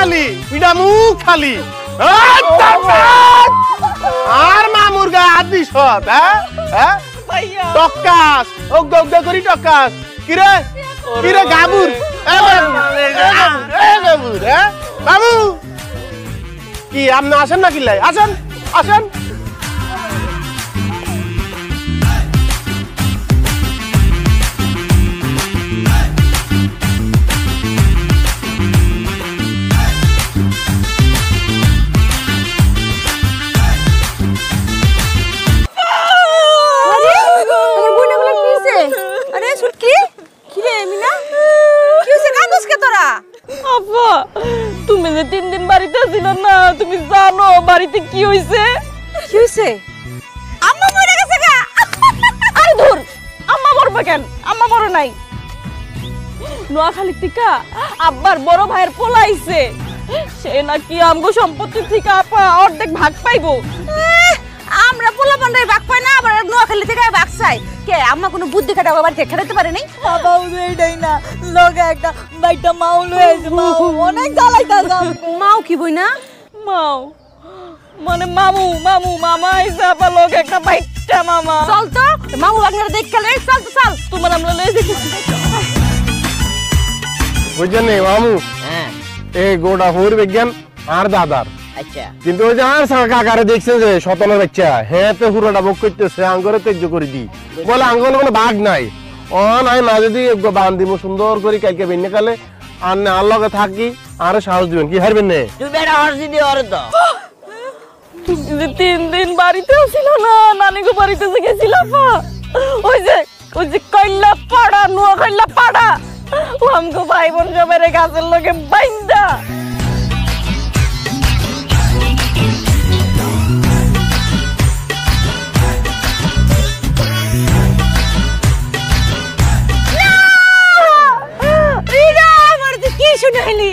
খালি পিডা মুখ খালি আর মামুর গা আদি সব হ্যাঁ টক্কাস অজ্ঞা করি টক্কাস কিরে কিরে গাবুর গাবুর হ্যাঁ বাবু কি আপনি আসেন না কিলাই আসেন আসেন তুমি যে 3 দিন বাড়িতে ছিল না তুমি জানো বাড়িতে কি হইছে কি হইছে আম্মা মরে গেছে গা আরে ধুর আম্মা মরবে কেন আম্মা মরে নাই নোয়াখালী থেকে আব্বার বড় ভাইয়ের পোলা আইছে সে নাকি আমগো সম্পত্তি থেকে আপা অর্ধেক ভাগ পাইবো আমরা পোলা পান্ডাই ভাগ পাই না আবার নোয়াখালী থেকে ভাগ চাই কে আম্মা কোনো বুদ্ধি খাটা বাড়িতে খেলাতে পারে নাই বাবা ওইটাই না লগে একটা বাইটা মাও লয়ে আইছে মাও অনেক জ্বালাইতাছে মাও কি বই না মাও মানে মামু মামু মামা আইছে আপা লগে একটা বাইটা মামা চল তো মামু বাগনারে দেখ খেলে চল তো চল তোমার আমরা লয়ে যেতেছি বুঝছেন মামু হ্যাঁ এই গোটা হর বিজ্ঞান আর দাদার আচ্ছা কিন্তু ওই যে আর কাকারে দেখছেন যে শতনের বাচ্চা হ্যাঁ তো পুরোটা বক করতেছে আঙ্গরে তেজ্য করে দি বলে আঙ্গল কোনো বাঘ নাই ও নাই না যদি বান দিব সুন্দর করে কালকে বেনে কালে আর না আর লগে থাকি আর সাহস দিবেন কি হারবেন না তুই বেটা হরজি দি ওর তো তুমি যে 3 দিন বাড়িতে ছিল না নানিগো বাড়িতে গেছিল আপা ওই যে কইলা পাড়া নোয়াখালী পাড়া ও আমগো ভাই বোন সবাই গাছের লগে বাইন্দা শুনাইলি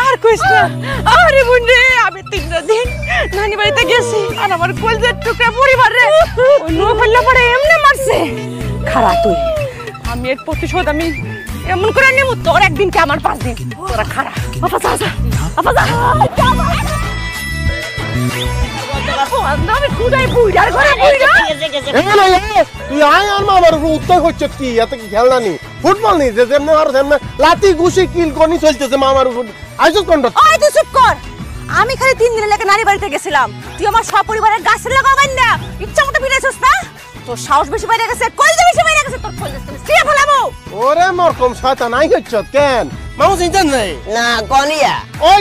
আর কইস না আরে বোন রে আমি 3 দিন নানি বাড়িতে গেছি আর আমার কলজের টুকরা পরিবার রে ওই নোয়াখালী পড়ে এমনে মারছে খারাপ তুই আমি এর প্রতিশোধ আমি এমন করে নেব তোর একদিন কে আমার 5 দিন তোরা খারাপ আপা যা যা আপা যা তুই আয় আর মামার উত্তর হচ্ছে কি এত কি খেলনা নি ফুটবল নি যে যেমন আর যেমন লাতি ঘুষি কিল কোনি চলতেছে মামার উপর আইসস কোন ওই তুই চুপ কর আমি খালি 3 দিনের লেগে নানি বাড়িতে গেছিলাম তুই আমার সপরিবারের গাছের লাগা বাইন্দা ইচ্ছা মতো ফিরেছস না তোর সাহস বেশি বাইরে গেছে কলজে বেশি বাইরে গেছে তোর কলজে তুমি সিয়া ফেলাবো ওরে মরকম শয়তান আই হচ্ছে কেন মামু চিন্তা নাই না কোনিয়া ওই